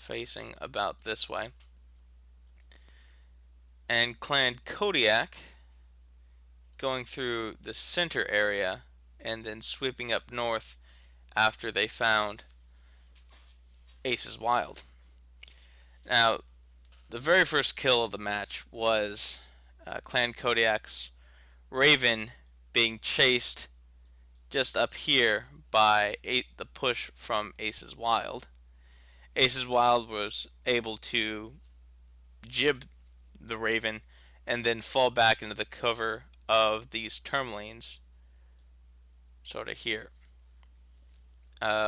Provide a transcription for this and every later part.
facing about this way. And Clan Kodiak going through the center area and then sweeping up north after they found Ace's Wild. Now, the very first kill of the match was Clan Kodiak's Raven being chased just up here by the push from Ace's Wild. Ace's Wild was able to jib the Raven and then fall back into the cover of these tourmalines, sort of here,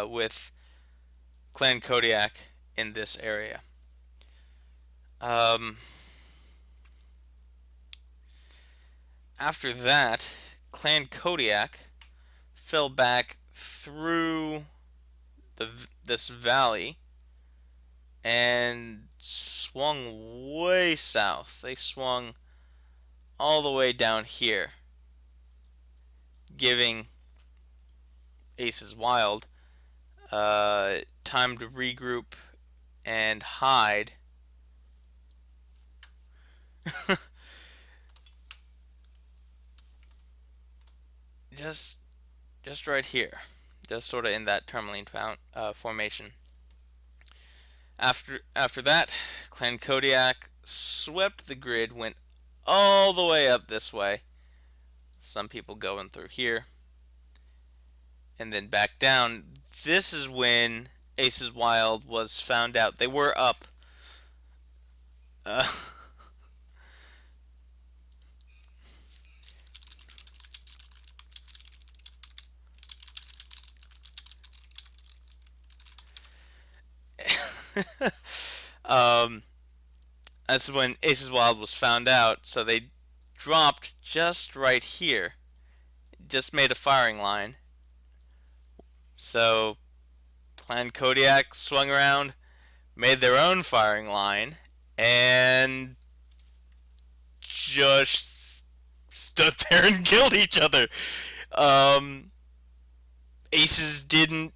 with Clan Kodiak in this area. After that, Clan Kodiak fell back through this valley and swung way south. They swung all the way down here, giving Ace's Wild time to regroup and hide. just right here, just sort of in that tourmaline formation. After that, Clan Kodiak swept the grid, went all the way up this way. Some people going through here, and then back down. This is when Ace's Wild was found out. They were up. That's when Ace's Wild was found out, so they dropped just right here. Just made a firing line. So Clan Kodiak swung around, made their own firing line, and just stood there and killed each other. Aces didn't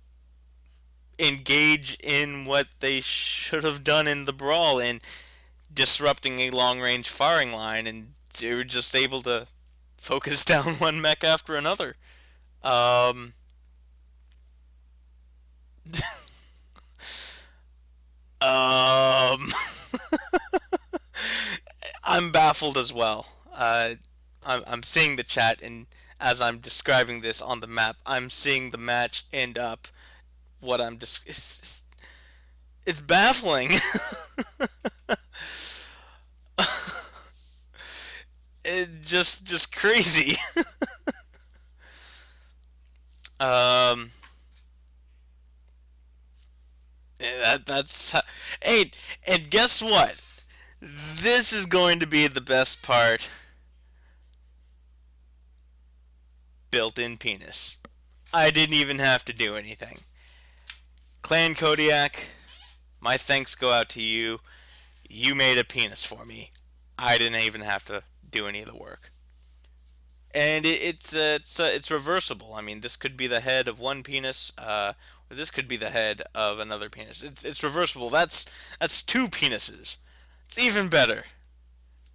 engage in what they should have done in the brawl in disrupting a long-range firing line, and they were just able to focus down one mech after another. I'm baffled as well. I'm seeing the chat, and as I'm describing this on the map, I'm seeing the match end up. What I'm just it's baffling. It's just crazy. That's hey, and guess what? This is going to be the best part. Built-in penis. I didn't even have to do anything. Clan Kodiak, my thanks go out to you. You made a penis for me. I didn't even have to do any of the work. And it's reversible. I mean, this could be the head of one penis, or this could be the head of another penis. It's reversible. That's two penises. It's even better.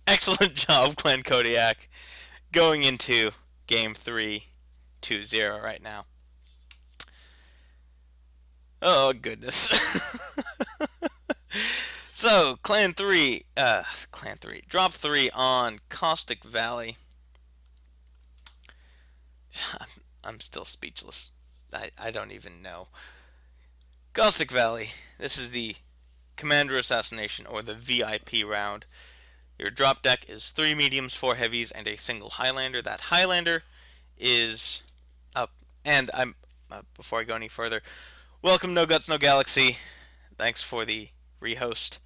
Excellent job, Clan Kodiak. Going into Game 3, 2-0 right now. Oh, goodness. So, Drop 3 on Caustic Valley. I'm still speechless. I don't even know. Caustic Valley. This is the Commander Assassination, or the VIP round. Your drop deck is 3 mediums, 4 heavies, and a single Highlander. That Highlander is up. And before I go any further, welcome No Guts No Galaxy. Thanks for the rehost.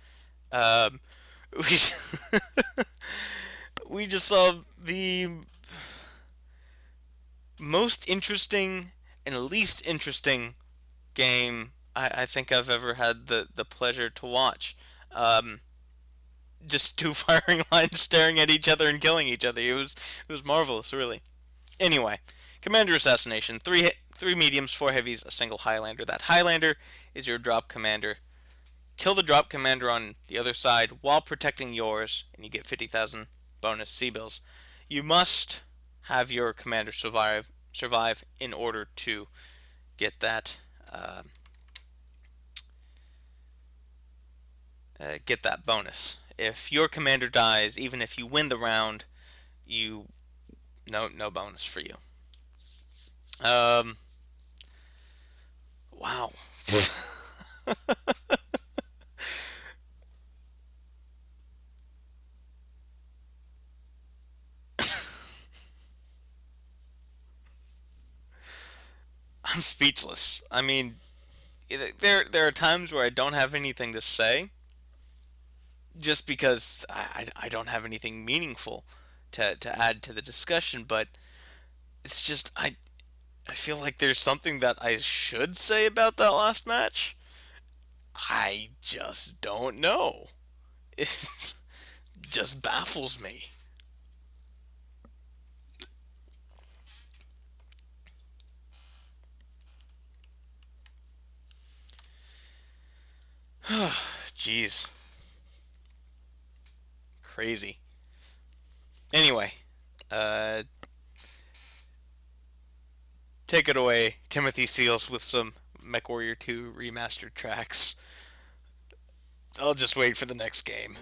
We just saw the most interesting and least interesting game I think I've ever had the pleasure to watch. Just two firing lines staring at each other and killing each other. It was marvelous, really. Anyway, Commander Assassination. 3 mediums, 4 heavies, a single Highlander. That Highlander is your drop commander. kill the drop commander on the other side while protecting yours, and you get 50,000 bonus C-bills. You must have your commander survive in order to get that bonus. If your commander dies, even if you win the round, you no bonus for you. Wow. I'm speechless. I mean, there are times where I don't have anything to say, just because I don't have anything meaningful to add to the discussion. But it's just I feel like there's something that I should say about that last match. I just don't know. It just baffles me. Jeez, crazy. Anyway, uh, take it away, Timothy Seals, with some MechWarrior 2 remastered tracks. I'll just wait for the next game.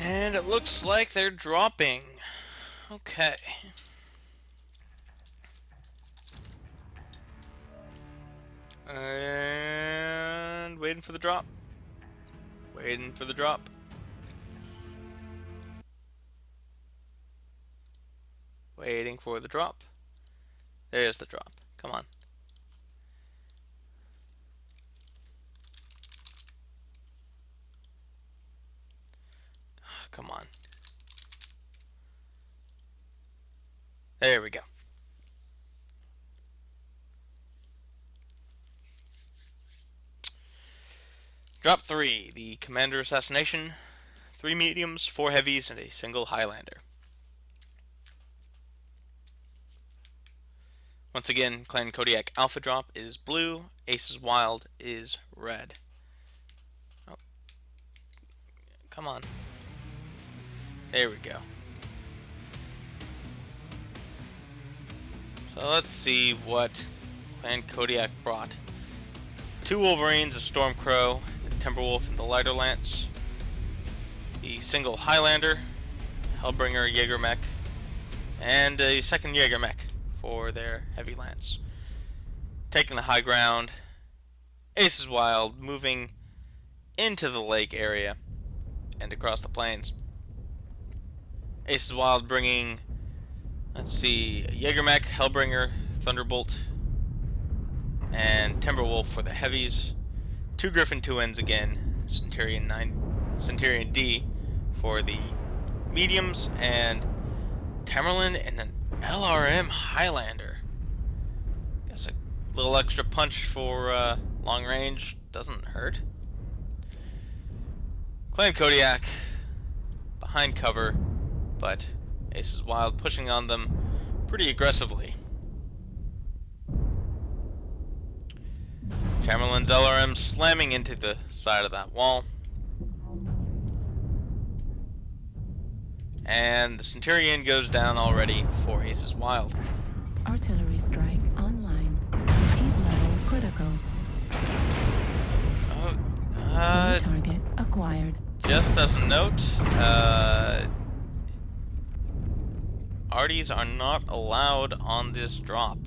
And it looks like they're dropping. Okay. And waiting for the drop. Waiting for the drop. Waiting for the drop. There's the drop. Come on. Come on. There we go. Drop 3, the Commander Assassination. 3 mediums, 4 heavies, and a single Highlander. Once again, Clan Kodiak Alpha drop is blue, Aces Wild is red. Oh. Come on. There we go. So let's see what Clan Kodiak brought. 2 Wolverines, a Stormcrow, a Timberwolf, and the Lighter Lance. The single Highlander, Hellbringer Jaeger mech, and a second Jaeger mech for their heavy lance. Taking the high ground, Aces Wild moving into the lake area and across the plains. Aces Wild bringing, let's see, Jaeger mech, Hellbringer, Thunderbolt, and Timberwolf for the heavies. 2 Griffin 2Ns again, Centurion D for the mediums, and Tamerlan and an LRM Highlander. Guess a little extra punch for long range doesn't hurt. Clan Kodiak behind cover, but Aces Wild pushing on them pretty aggressively. Tamerlan's LRM slamming into the side of that wall. And the Centurion goes down already for Aces Wild. Artillery strike online. Heat level critical. Target acquired. Just as a note, arties are not allowed on this drop.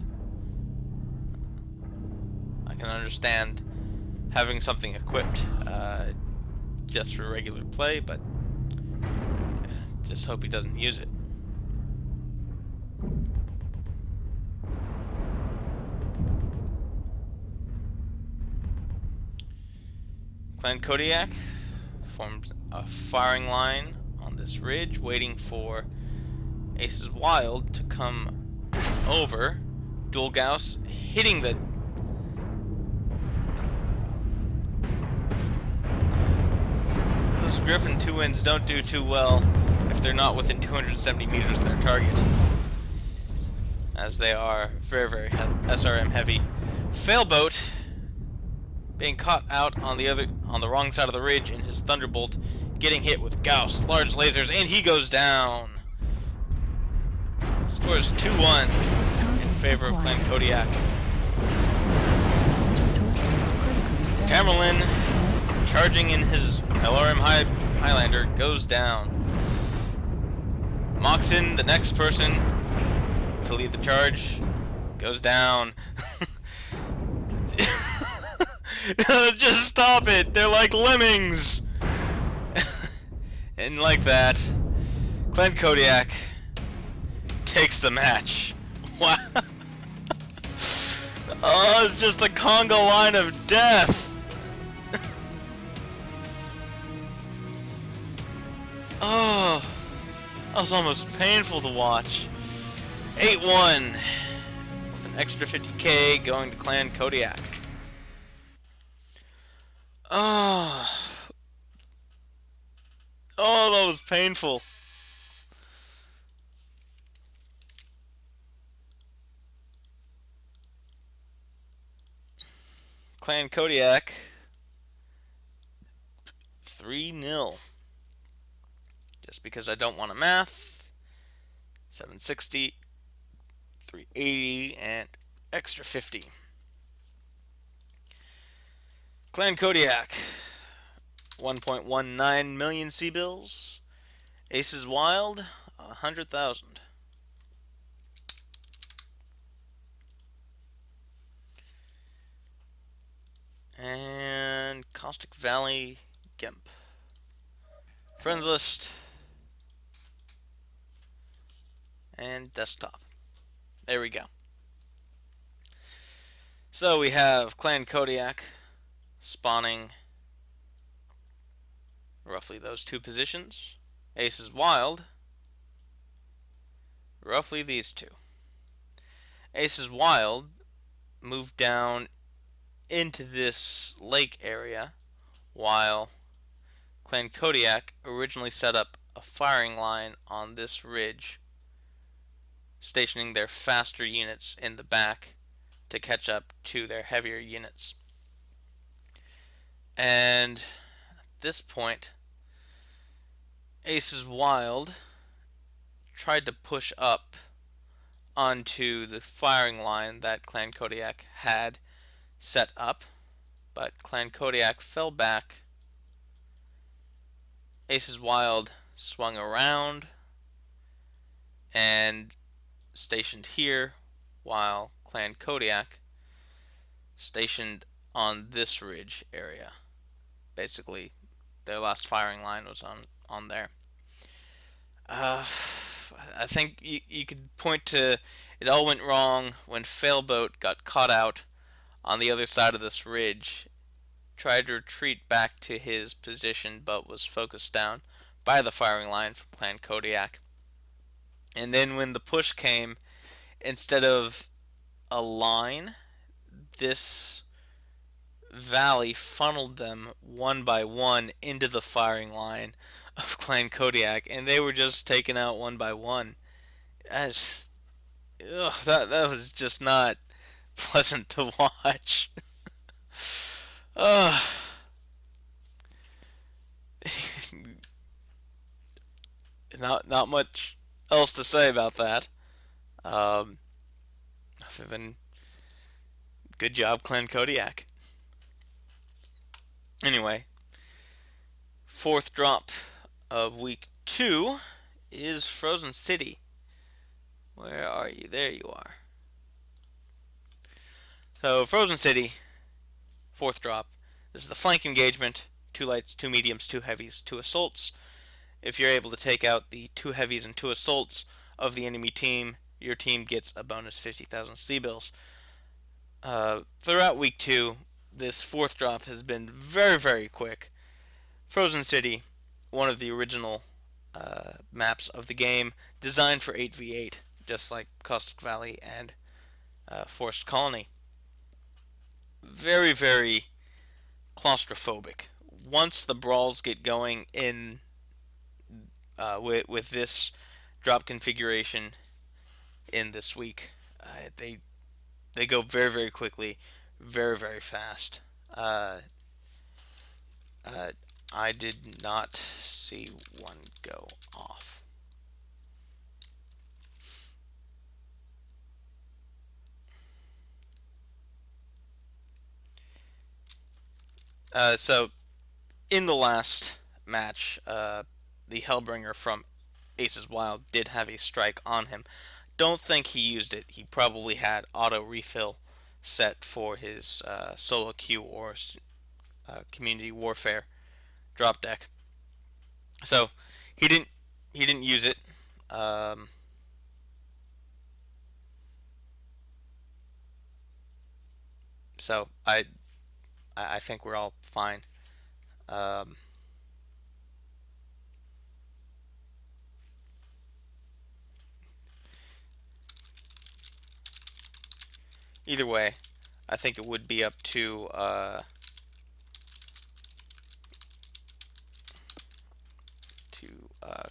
I can understand having something equipped just for regular play, but just hope he doesn't use it. Clan Kodiak forms a firing line on this ridge, waiting for Ace's Wild to come over. Dual Gauss hitting the... Those Griffin 2 Winds don't do too well if they're not within 270 meters of their target, as they are very, very SRM heavy. Failboat being caught out on the wrong side of the ridge in his Thunderbolt, getting hit with Gauss, large lasers, and he goes down. Scores 2-1 in favor of Clan Kodiak. Tamerlan, charging in his LRM Highlander, goes down. Moxon, the next person to lead the charge, goes down. Just stop it! They're like lemmings! And like that, Clan Kodiak takes the match. Wow. Oh, it's just a Congo line of death. Oh, that was almost painful to watch. 8-1 with an extra 50k going to Clan Kodiak. Oh, that was painful. Clan Kodiak 3-0. Just because I don't want to math. 760, 380, and extra 50. Clan Kodiak 1.19 million C-bills. Aces Wild 100,000. And Caustic Valley Gimp. Friends list. And desktop. There we go. So we have Clan Kodiak spawning roughly those two positions. Aces Wild, roughly these two. Aces Wild moved down into this lake area, while Clan Kodiak originally set up a firing line on this ridge, stationing their faster units in the back to catch up to their heavier units. And at this point, Aces Wild tried to push up onto the firing line that Clan Kodiak had set up, but Clan Kodiak fell back. Aces Wild swung around and stationed here, while Clan Kodiak stationed on this ridge area. Basically, their last firing line was on there. I think you could point to it all went wrong when Failboat got caught out on the other side of this ridge, tried to retreat back to his position, but was focused down by the firing line from Clan Kodiak. And then when the push came, instead of a line, this valley funneled them one by one into the firing line of Clan Kodiak, and they were just taken out one by one. That was just not pleasant to watch. Ugh. Not much else to say about that. Other than good job, Clan Kodiak. Anyway, fourth drop of week 2 is Frozen City. Where are you? There you are. So, Frozen City, fourth drop. This is the flank engagement. 2 lights, 2 mediums, 2 heavies, 2 assaults. If you're able to take out the 2 heavies and 2 assaults of the enemy team, your team gets a bonus 50,000 C-bills. Throughout week 2, this fourth drop has been very, very quick. Frozen City, one of the original maps of the game, designed for 8v8, just like Caustic Valley and Forced Colony. Very, very claustrophobic. Once the brawls get going in with this drop configuration in this week, they go very, very quickly, very, very fast. Uh, uh, I did not see one go off. So in the last match, the Hellbringer from Aces Wild did have a strike on him. Don't think he used it. He probably had auto refill set for his solo queue or community warfare drop deck. So he didn't use it. Um, so I think we're all fine. Um, Either way, I think it would be up to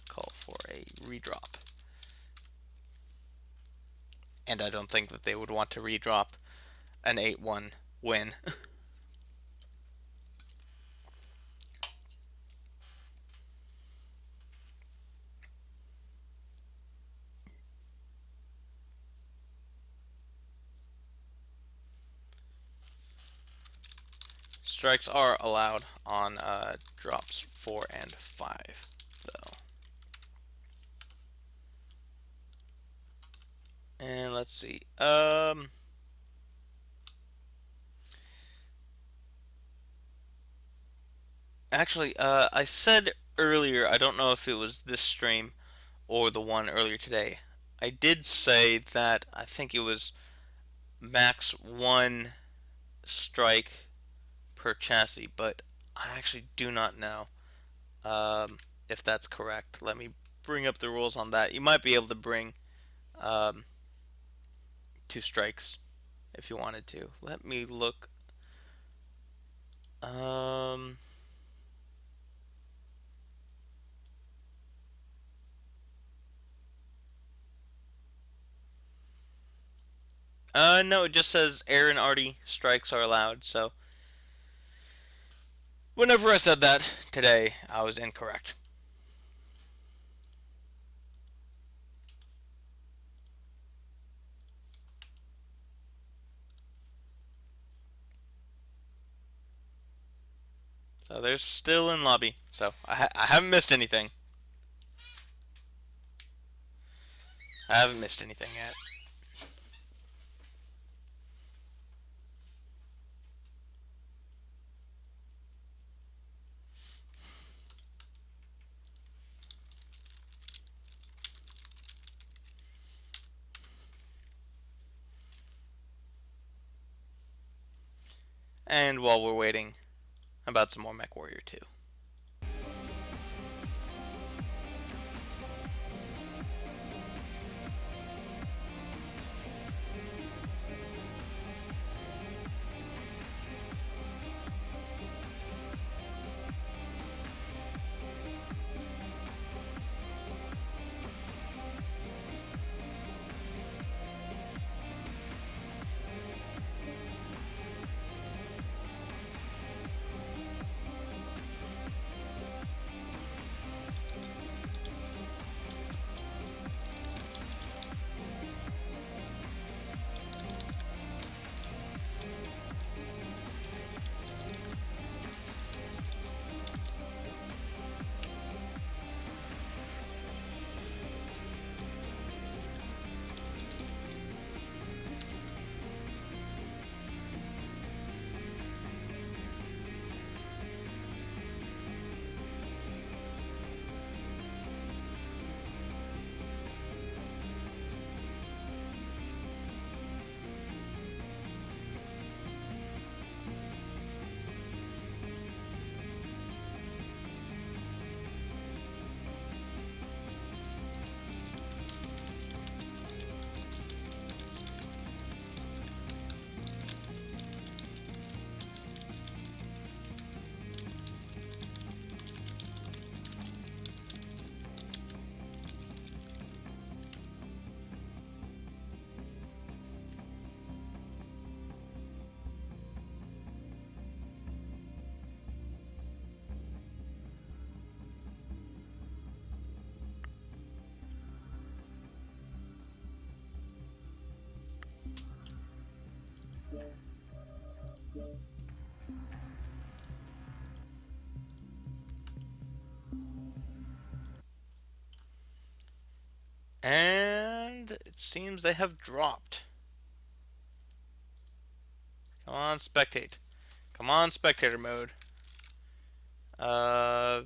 call for a redrop, and I don't think that they would want to redrop an 8-1 win. Strikes are allowed on drops 4 and 5, though. And let's see. Actually, I said earlier, I don't know if it was this stream or the one earlier today. I did say that I think it was max 1 strike per chassis, but I actually do not know if that's correct. Let me bring up the rules on that. You might be able to bring um, 2 strikes if you wanted to. Let me look. Um, no, it just says air and arty strikes are allowed. So whenever I said that today, I was incorrect. So they're still in lobby. So I haven't missed anything. I haven't missed anything yet. And while we're waiting, how about some more Mech Warrior 2? And it seems they have dropped. Come on, spectate. Come on, spectator mode. Uh,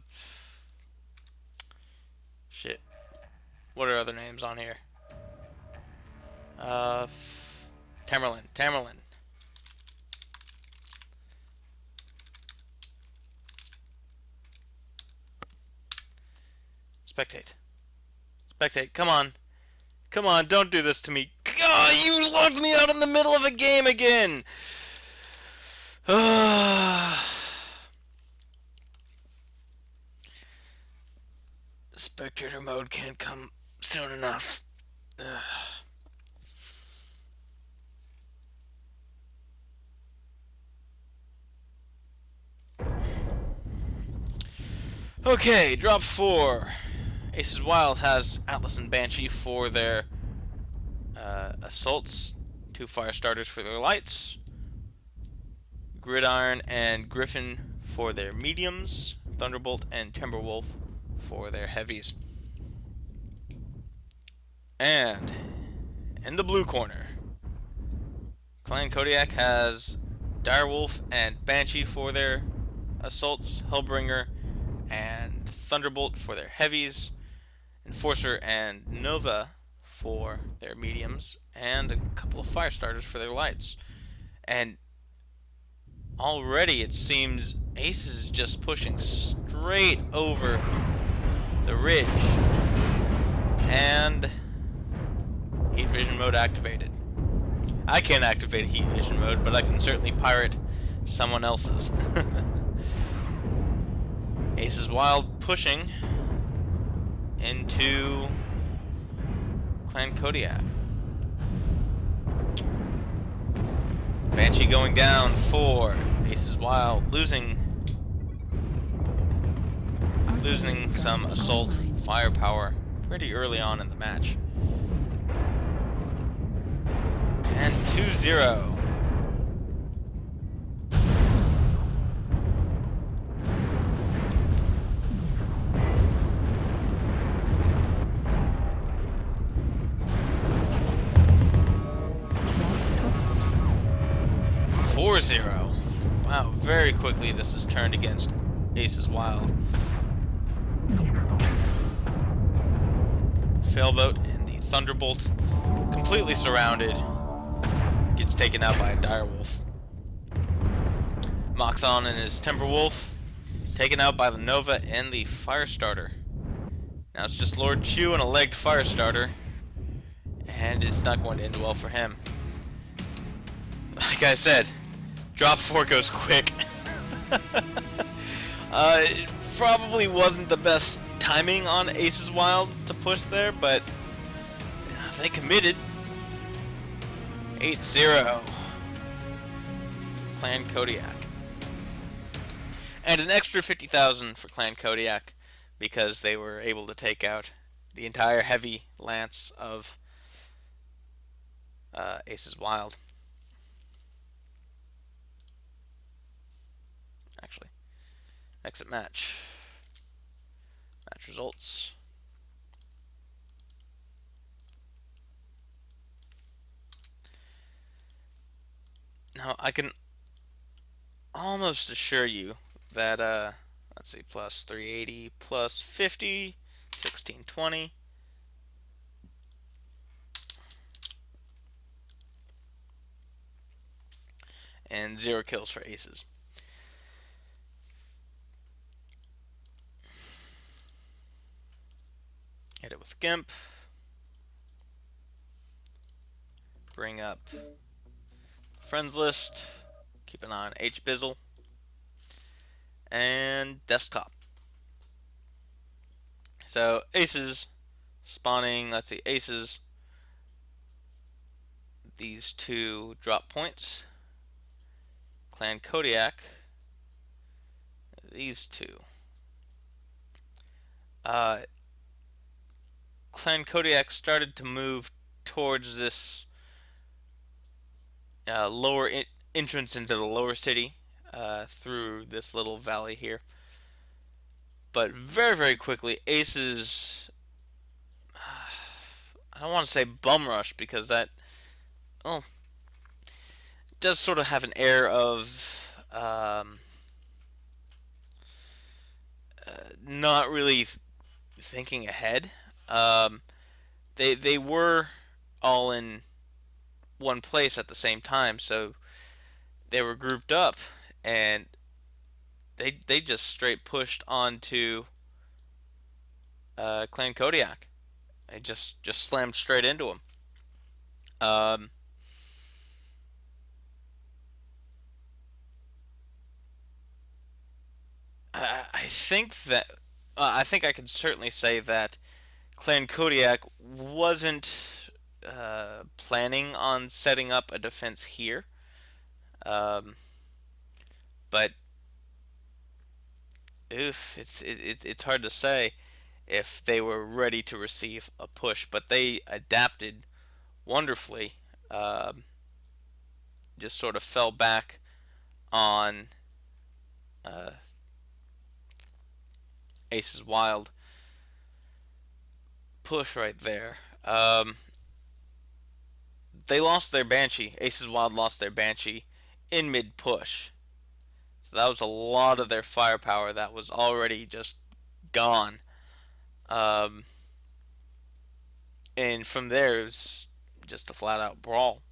shit. What are other names on here? Uh, Tamerlan. Tamerlan. Spectate. Spectate. Come on. Come on, don't do this to me. God, you locked me out in the middle of a game again. Spectator mode can't come soon enough. Okay, drop 4. Aces Wild has Atlas and Banshee for their assaults, 2 fire starters for their lights, Gridiron and Griffin for their mediums, Thunderbolt and Timberwolf for their heavies. And in the blue corner, Clan Kodiak has Direwolf and Banshee for their assaults, Hellbringer and Thunderbolt for their heavies, Enforcer and Nova for their mediums, and a couple of fire starters for their lights. And already it seems Ace is just pushing straight over the ridge. And heat vision mode activated. I can't activate heat vision mode, but I can certainly pirate someone else's. Ace is Wild pushing into Clan Kodiak. Banshee going down for Ace is Wild, losing some assault firepower pretty early on in the match. And 2-0. Wow, very quickly this is turned against Aces Wild. Failboat and the Thunderbolt completely surrounded. Gets taken out by a Direwolf. Moxon and his Timberwolf taken out by the Nova and the Firestarter. Now it's just Lord Chu and a legged Firestarter, and it's not going to end well for him. Like I said, drop 4 goes quick. It probably wasn't the best timing on Aces Wild to push there, but they committed. 8-0. Clan Kodiak. And an extra 50,000 for Clan Kodiak because they were able to take out the entire heavy lance of Aces Wild. Actually, exit match. Match results. Now, I can almost assure you that, let's see, plus 380, plus 50, 1620. And 0 kills for aces. Hit it with Gimp. Bring up friends list. Keep an eye on HBizzle. And desktop. So aces spawning, let's see, aces. These 2 drop points. Clan Kodiak. These 2. Clan Kodiak started to move towards this lower entrance into the lower city through this little valley here. But very, very quickly, Aces I don't want to say bum rush because that, well, does sort of have an air of not really thinking ahead. Um, they were all in one place at the same time, so they were grouped up, and they just straight pushed onto Clan Kodiak. They just slammed straight into him. Um, I think that I think I can certainly say that Clan Kodiak wasn't planning on setting up a defense here, um, but it's hard to say if they were ready to receive a push. But they adapted wonderfully. Um, just sort of fell back on uh, Ace's wild push right there. They lost their Banshee. Ace's Wild lost their Banshee in mid push. So that was a lot of their firepower that was already just gone. Um, and from there, it was just a flat out brawl.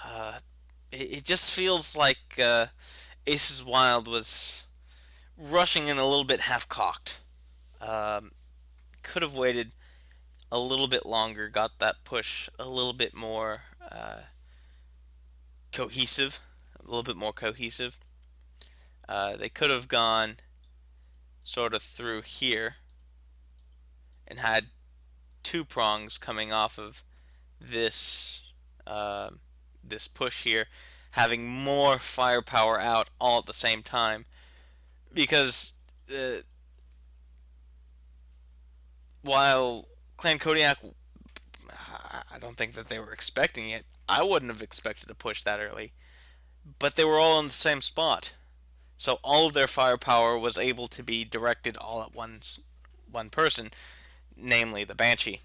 Uh, it just feels like Ace's Wild was rushing in a little bit half cocked. Um, could have waited a little bit longer, got that push a little bit more cohesive, a little bit more cohesive. They could have gone sort of through here and had two prongs coming off of this uh, this push here, having more firepower out all at the same time. Because uh, while Clan Kodiak, I don't think that they were expecting it. I wouldn't have expected to push that early, but they were all in the same spot. So all of their firepower was able to be directed all at one person, namely the Banshee.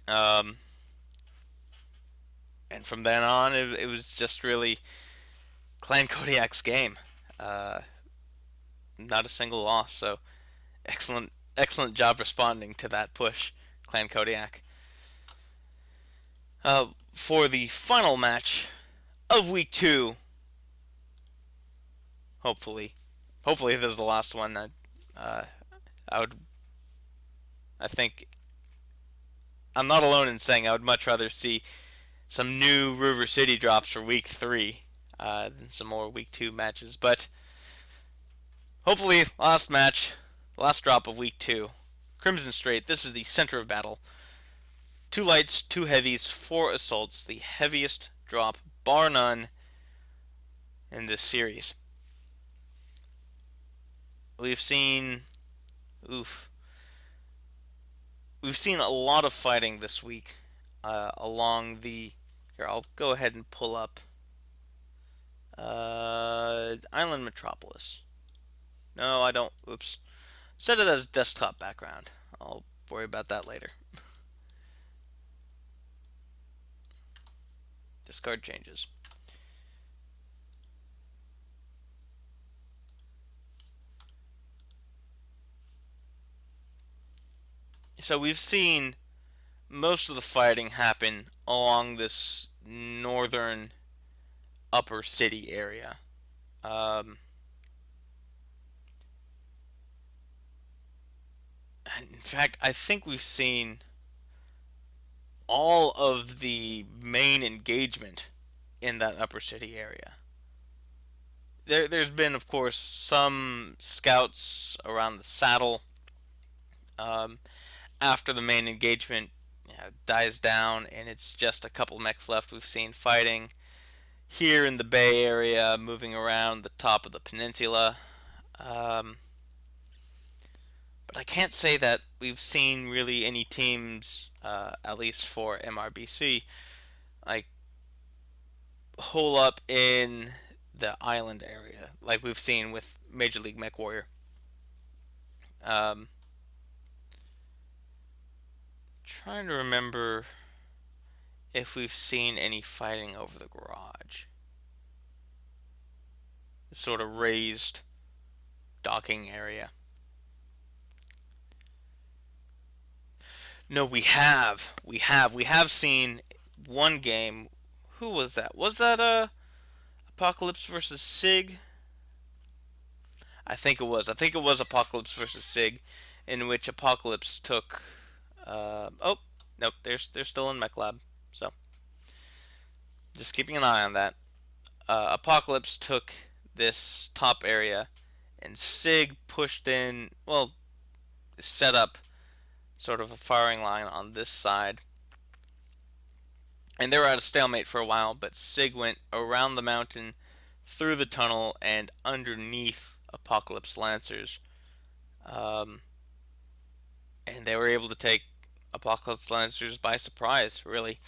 Um, and from then on, it was just really Clan Kodiak's game. Uh, not a single loss. So excellent job responding to that push, Clan Kodiak. For the final match of week two, hopefully, hopefully this is the last one. Uh, I would, I think, I'm not alone in saying I would much rather see some new River City drops for week three than some more week two matches. But hopefully, last match, last drop of week two. Crimson Strait, this is the center of battle. 2 lights, 2 heavies, 4 assaults, the heaviest drop, bar none, in this series. We've seen, oof, we've seen a lot of fighting this week along the. Here, I'll go ahead and pull up Island Metropolis. No, I don't. Oops. Set it as desktop background. I'll worry about that later. Discard changes. So we've seen most of the fighting happen along this northern upper city area. Um, in fact, I think we've seen all of the main engagement in that upper city area. There's been, of course, some scouts around the saddle. Um, After the main engagement dies down and it's just a couple mechs left, we've seen fighting here in the Bay Area, moving around the top of the peninsula. Um, but I can't say that we've seen really any teams, at least for MRBC, like hole up in the island area like we've seen with Major League Mech Warrior. Um, trying to remember if we've seen any fighting over the garage. This sort of raised docking area. No, we have. We have seen one game. Who was that? Was that Apocalypse versus Sig? I think it was. I think it was Apocalypse versus Sig, in which Apocalypse took. Oh, nope. They're still in Mech Lab. So just keeping an eye on that. Apocalypse took this top area, and Sig pushed in. Well, set up sort of a firing line on this side. And they were at a stalemate for a while, but Sig went around the mountain, through the tunnel, and underneath Apocalypse Lancers. Um, and they were able to take Apocalypse Lancers by surprise, really.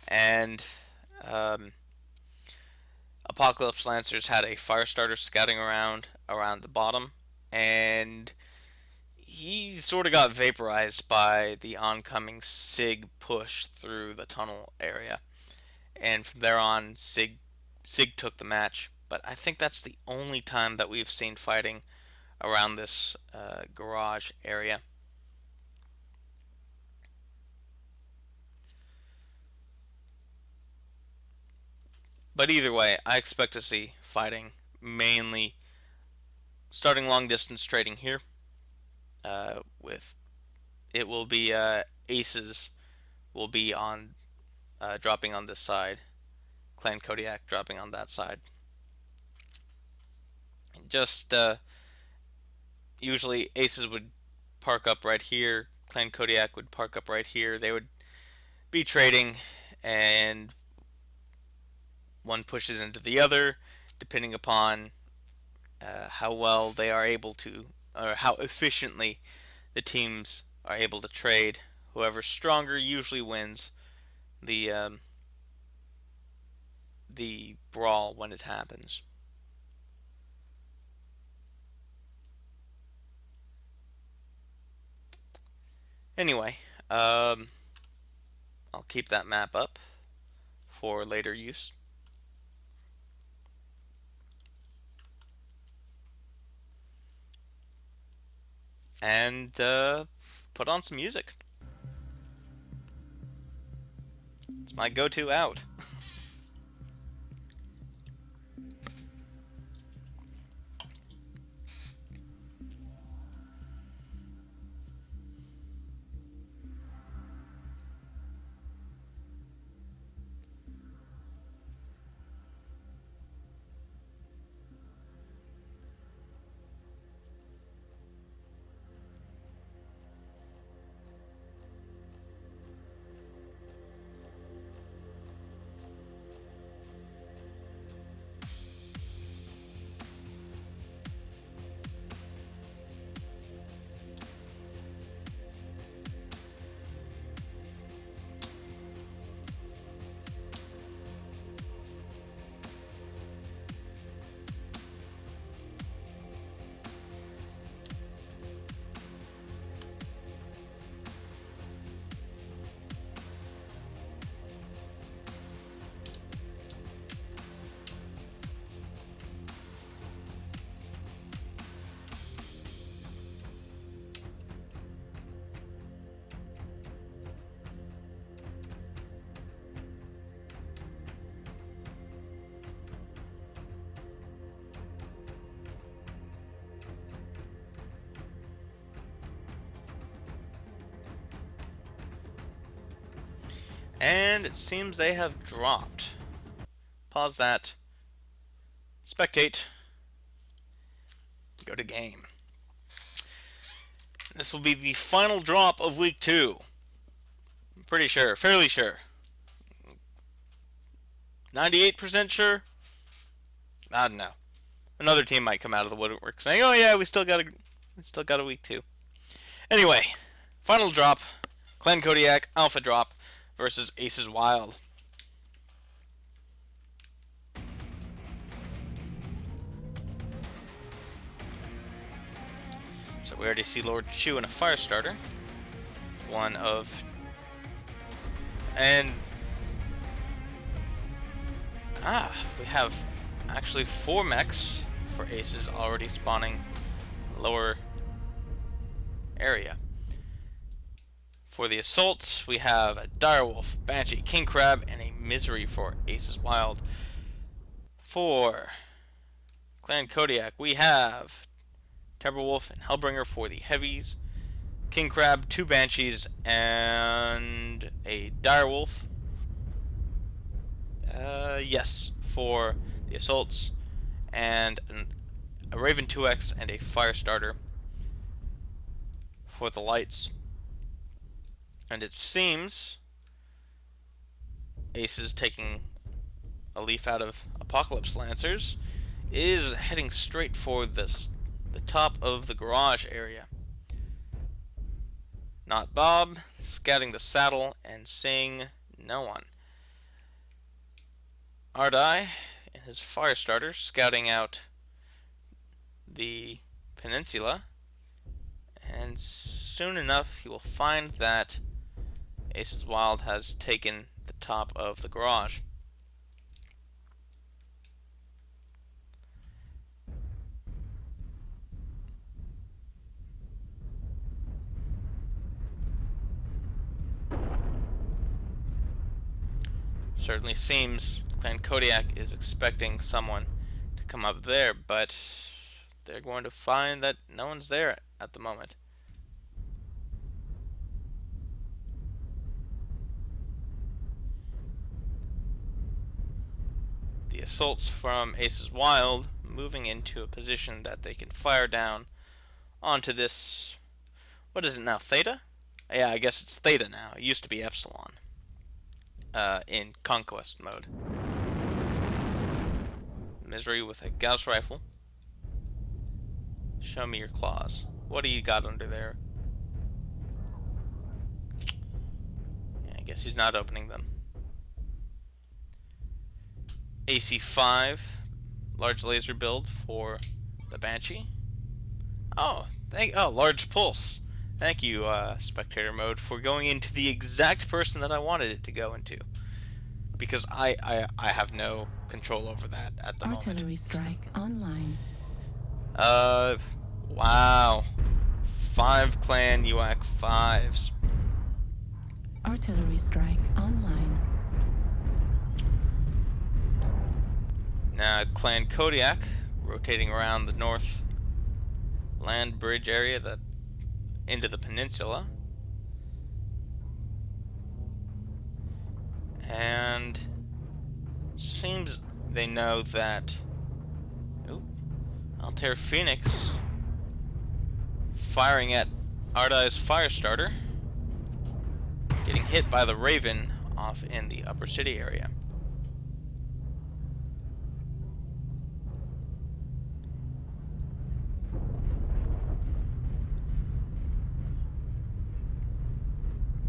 And um, Apocalypse Lancers had a Firestarter scouting around the bottom, and he sort of got vaporized by the oncoming Sig push through the tunnel area. And from there on, Sig took the match. But I think that's the only time that we've seen fighting around this garage area. But either way, I expect to see fighting mainly starting long distance trading here. With it will be aces will be on dropping on this side, Clan Kodiak dropping on that side. Just usually aces would park up right here, Clan Kodiak would park up right here. They would be trading, and one pushes into the other, depending upon how well they are able to, or how efficiently the teams are able to trade. Whoever's stronger usually wins the brawl when it happens. Anyway, I'll keep that map up for later use. And put on some music. It's my go-to out. And it seems they have dropped. Pause that. Spectate. Go to game. This will be the final drop of week 2. I'm pretty sure. Fairly sure. 98% sure? I don't know. Another team might come out of the woodwork saying, "Oh yeah, we still got a week 2." Anyway, final drop. Clan Kodiak Alpha drop versus Aces Wild. So we already see Lord Chu in a Firestarter. One of And we have actually 4 mechs for aces already spawning lower area. For the assaults, we have a direwolf, banshee, king crab, and a misery for aces wild. For clan Kodiak, we have timberwolf and hellbringer for the heavies, king crab, 2 banshees, and a direwolf. Yes, for the assaults, and a raven 2x and a fire starter for the lights. And it seems Aces, taking a leaf out of Apocalypse Lancers, is heading straight for the top of the garage area. Not Bob, scouting the saddle and seeing no one. Ardai and his fire starter scouting out the peninsula, and soon enough he will find that Aces Wild has taken the top of the garage. Certainly seems Clan Kodiak is expecting someone to come up there, but they're going to find that no one's there at the moment. The assaults from Aces Wild moving into a position that they can fire down onto this. What is it now? Theta? Yeah, I guess it's Theta now. It used to be Epsilon in Conquest mode. Misery with a Gauss rifle. Show me your claws. What do you got under there? Yeah, I guess he's not opening them. AC5, large laser build for the Banshee. Oh, large pulse. Thank you, spectator mode, for going into the exact person that I wanted it to go into. Because I have no control over that at the moment. Artillery strike online. Wow. 5 clan UAC 5s. Artillery strike online. Now, Clan Kodiak, rotating around the north land bridge area that into the peninsula. And seems they know that Altair Phoenix firing at Ardai's fire starter, getting hit by the Raven off in the upper city area.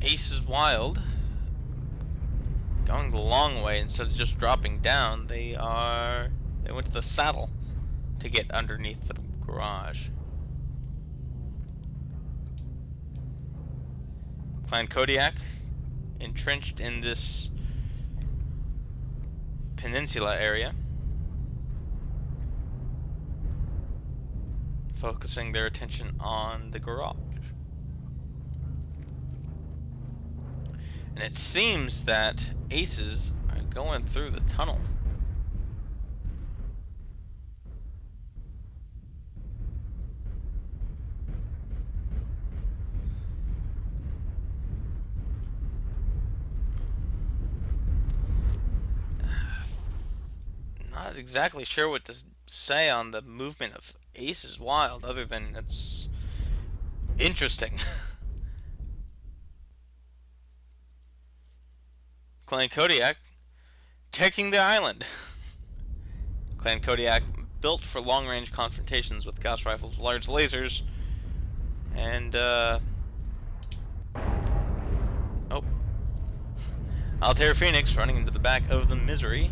Aces Wild going the long way instead of just dropping down. They went to the saddle to get underneath the garage. Clan Kodiak entrenched in this peninsula area, focusing their attention on the garage. And it seems that Aces are going through the tunnel. Not exactly sure what to say on the movement of Aces Wild, other than it's interesting. Clan Kodiak taking the island. Clan Kodiak built for long-range confrontations with Gauss rifles, large lasers, and Altair Phoenix running into the back of the Misery.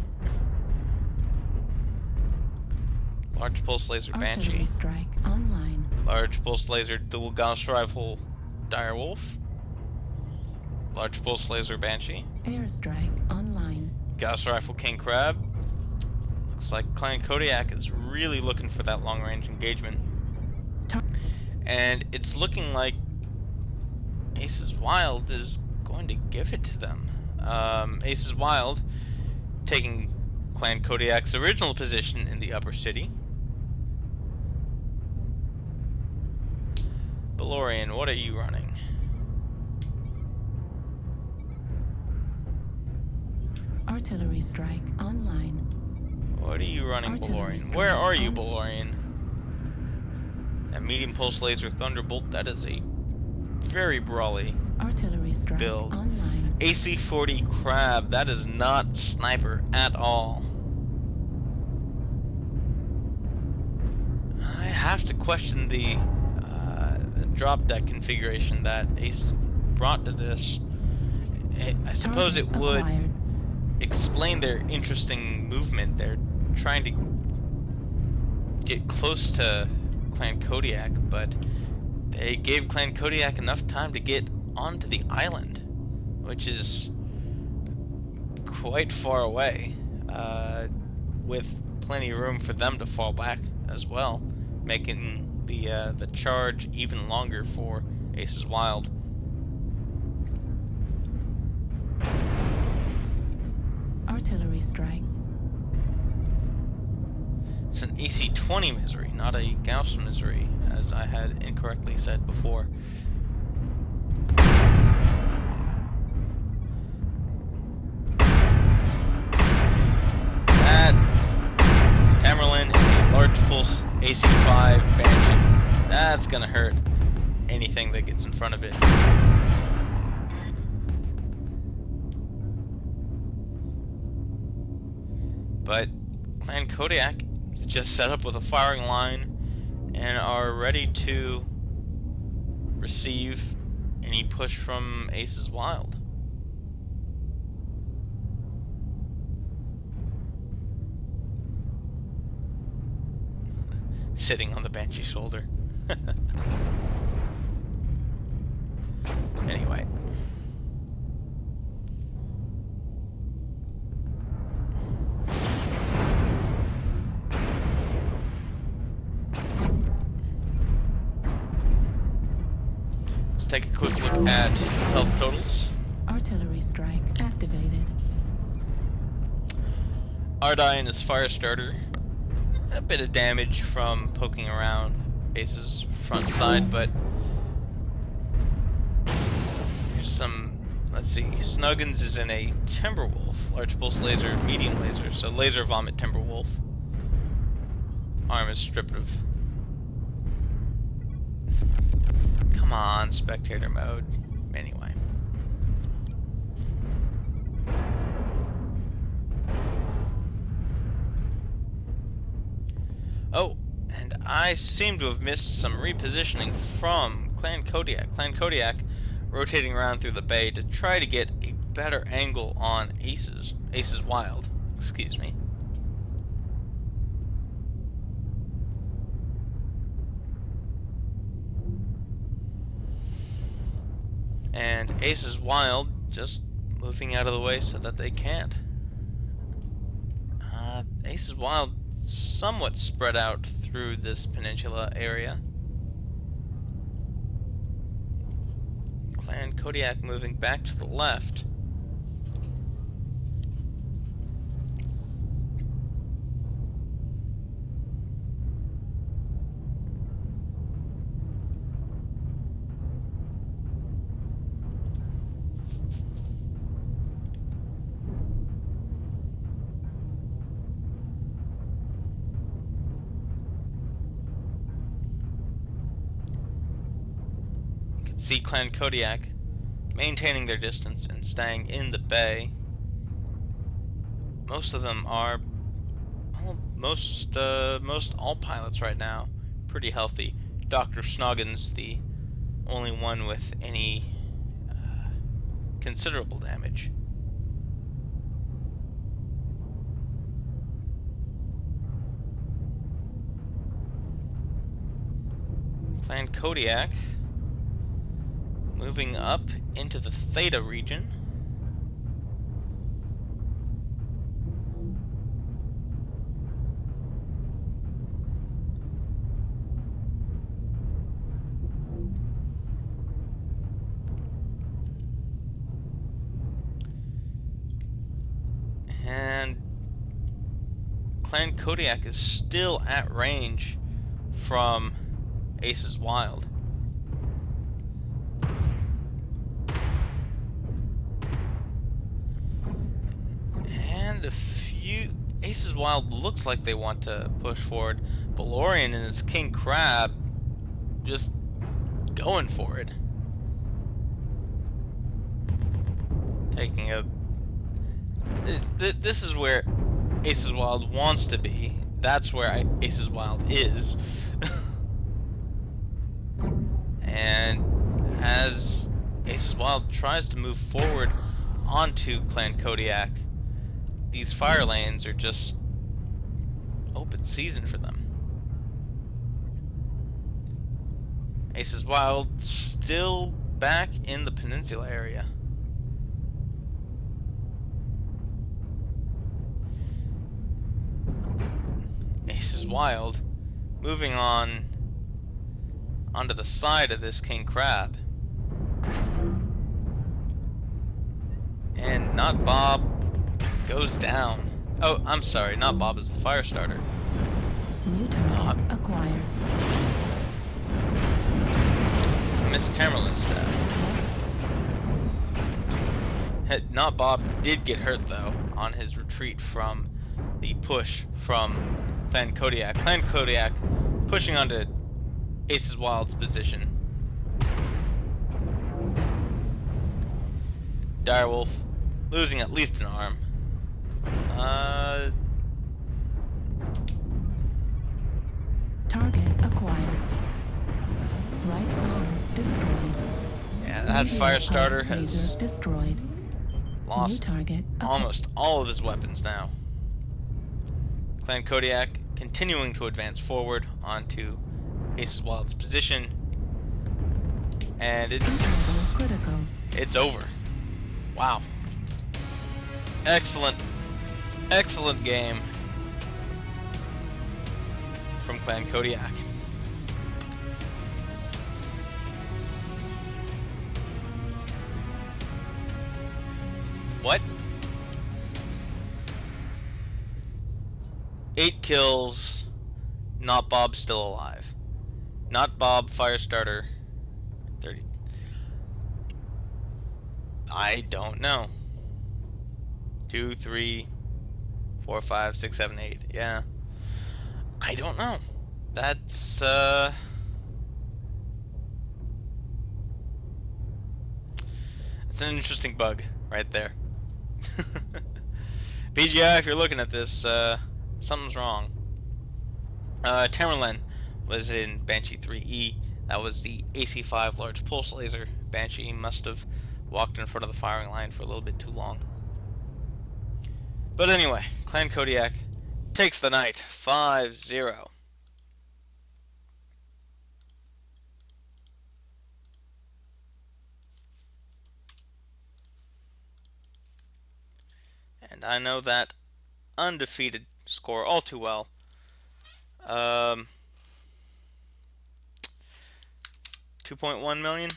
Large pulse laser Banshee. Artillery strike online. Large pulse laser dual Gauss rifle Direwolf. Large pulse laser Banshee. Airstrike online. Gauss rifle King Crab. Looks like Clan Kodiak is really looking for that long-range engagement. And it's looking like Aces Wild is going to give it to them. Aces Wild taking Clan Kodiak's original position in the upper city. Balorian, what are you running? Artillery strike online. What are you running, Artillery Balorian? strike Where are you, on. Balorian? That medium pulse laser Thunderbolt, that is a very brawly Artillery strike build. online. AC-40 Crab, that is not sniper at all. I have to question the drop deck configuration that Ace brought to this. I suppose it would Acquired. explain their interesting movement. They're trying to get close to Clan Kodiak, but they gave Clan Kodiak enough time to get onto the island, which is quite far away, with plenty of room for them to fall back as well, making the charge even longer for Aces Wild. Artillery strike. It's an AC-20 Misery, not a Gauss Misery, as I had incorrectly said before. That's Tamerlan, a large pulse AC-5 Banshee. That's gonna hurt anything that gets in front of it. But Clan Kodiak is just set up with a firing line and are ready to receive any push from Aces Wild. Sitting on the Banshee's shoulder. Anyway. Let's take a quick look at health totals. Artillery strike activated. Ardine is Firestarter. A bit of damage from poking around Ace's front side, but here's some, let's see, Snuggins is in a Timberwolf, large pulse laser, medium laser, so laser vomit Timberwolf. Arm is stripped. Come on, spectator mode. Anyway. Oh, and I seem to have missed some repositioning from Clan Kodiak. Clan Kodiak rotating around through the bay to try to get a better angle on Aces Wild. Excuse me. And Aces Wild just moving out of the way so that they can't. Aces Wild somewhat spread out through this peninsula area. Clan Kodiak moving back to the left. See Clan Kodiak maintaining their distance and staying in the bay. Most of them are, well, most all pilots right now pretty healthy. Dr. Snoggins, the only one with any considerable damage. Clan Kodiak Moving up into the Theta region. And Clan Kodiak is still at range from Ace's Wild. And a few... Ace's Wild looks like they want to push forward. Balorian and his King Crab just going for it. Taking a... This is where Ace's Wild wants to be. That's where Ace's Wild is. And as Ace's Wild tries to move forward onto Clan Kodiak, these fire lanes are just open season for them. Ace's Wild still back in the peninsula area. Ace's Wild moving on onto the side of this King Crab. And Not Bob goes down. Oh, I'm sorry, Not Bob is the fire starter. New target acquired. Miss Tamerlane's death. Not Bob did get hurt though on his retreat from the push from Clan Kodiak. Clan Kodiak pushing onto Ace's Wild's position. Direwolf losing at least an arm. Target acquired. Right arm destroyed. Yeah, that fire starter has destroyed. lost New target almost all of his weapons now. Clan Kodiak continuing to advance forward onto Ace's Wild's position. And it's over. Wow. Excellent game from Clan Kodiak. What? 8 kills. Not Bob still alive. Not Bob Firestarter 30. I don't know. 2, 3, 4, 5, 6, 7, 8. Yeah. I don't know. That's it's an interesting bug right there. BGI, if you're looking at this, something's wrong. Tamerlan was in Banshee 3E. That was the AC-5 large pulse laser. Banshee must have walked in front of the firing line for a little bit too long. But anyway, Clan Kodiak takes the night 5-0. And I know that undefeated score all too well. 2.1 million,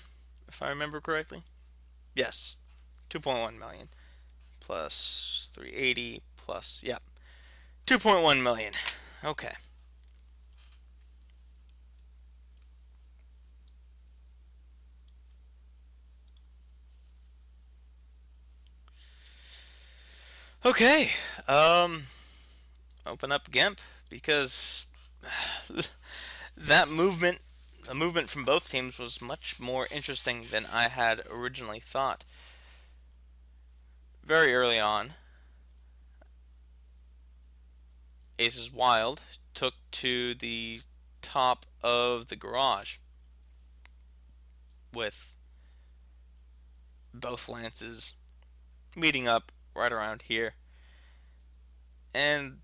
if I remember correctly. Yes, 2.1 million plus 380 plus, yep, 2.1 million. Okay. Okay, open up GIMP because that movement, the movement from both teams was much more interesting than I had originally thought. Very early on, Ace's Wild took to the top of the garage with both lances meeting up right around here. And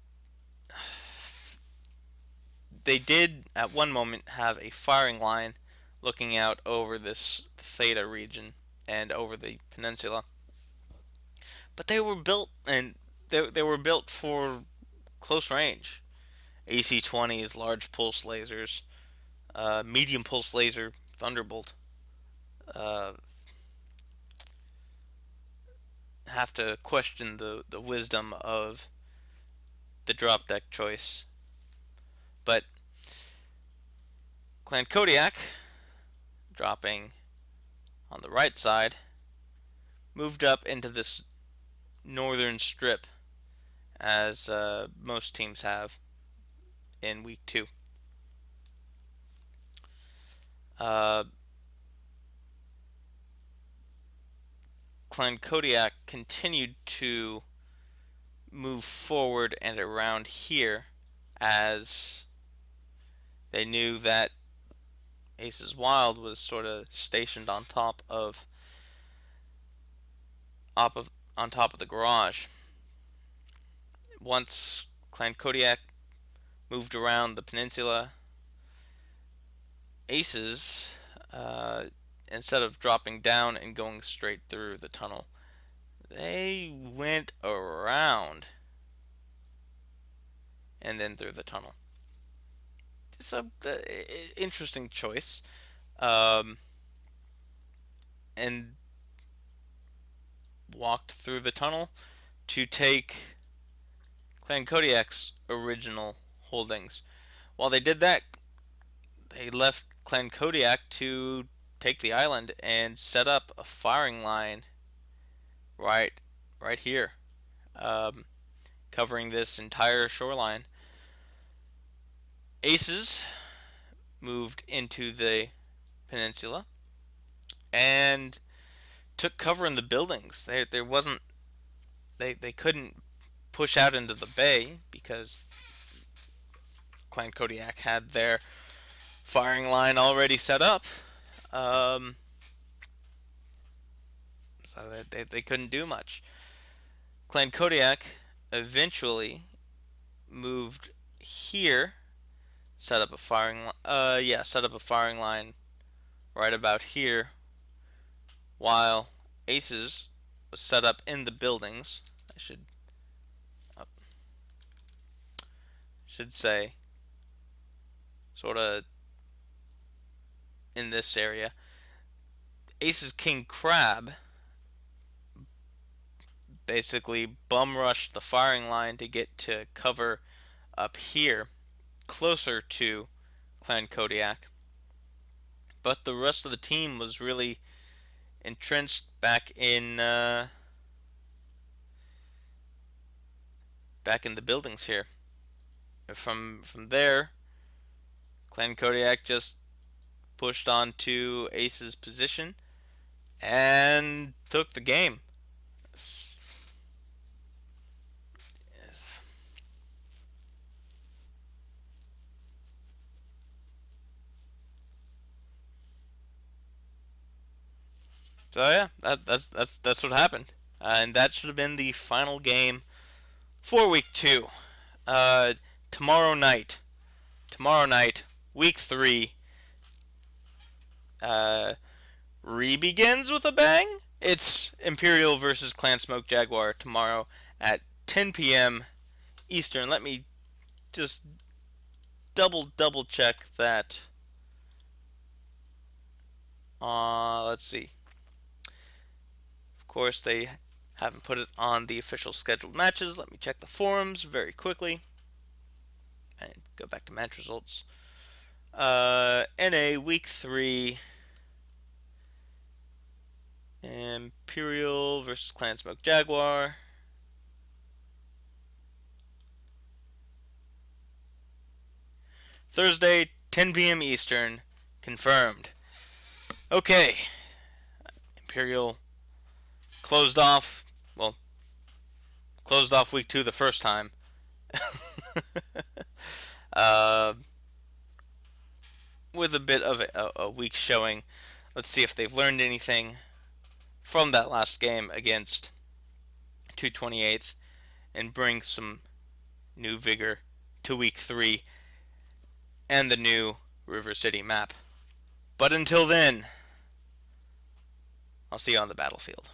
they did at one moment have a firing line looking out over this the Theta region and over the peninsula. But they were built and they were built for close range. AC-20s, large pulse lasers, medium pulse laser Thunderbolt. Uh, have to question the wisdom of the drop deck choice. But Clan Kodiak, dropping on the right side, moved up into this northern strip, as most teams have in week 2. Uh, Clan Kodiak continued to move forward and around here as they knew that Aces Wild was sort of stationed on top of the garage. Once Clan Kodiak moved around the peninsula, Aces, instead of dropping down and going straight through the tunnel, they went around and then through the tunnel. It's a interesting choice, um, and walked through the tunnel to take Clan Kodiak's original holdings. While they did that, they left Clan Kodiak to take the island and set up a firing line right right here, um, covering this entire shoreline. Aces moved into the peninsula and took cover in the buildings. There wasn't they couldn't push out into the bay because Clan Kodiak had their firing line already set up. Um, so they couldn't do much. Clan Kodiak eventually moved here, set up a firing line right about here, while Aces was set up in the buildings. Uh, should say sort of in this area. Aces King Crab basically bum rushed the firing line to get to cover up here, closer to Clan Kodiak. But the rest of the team was really entrenched back in the buildings here. From there, Clan Kodiak just pushed on to Ace's position and took the game. So yeah, that's what happened, and that should have been the final game for week 2. Uh, tomorrow night, week 3, uh, re-begins with a bang. It's Imperial versus Clan Smoke Jaguar tomorrow at 10 p.m. Eastern. Let me just double check that. Let's see. Of course, they haven't put it on the official scheduled matches. Let me check the forums very quickly and go back to match results. NA Week 3, Imperial versus Clan Smoke Jaguar. Thursday, 10 p.m. Eastern, confirmed. Okay, Imperial closed off week 2 the first time. uh, with a bit of a weak showing. Let's see if they've learned anything from that last game against 228th and bring some new vigor to week 3 and the new River City map. But until then, I'll see you on the battlefield.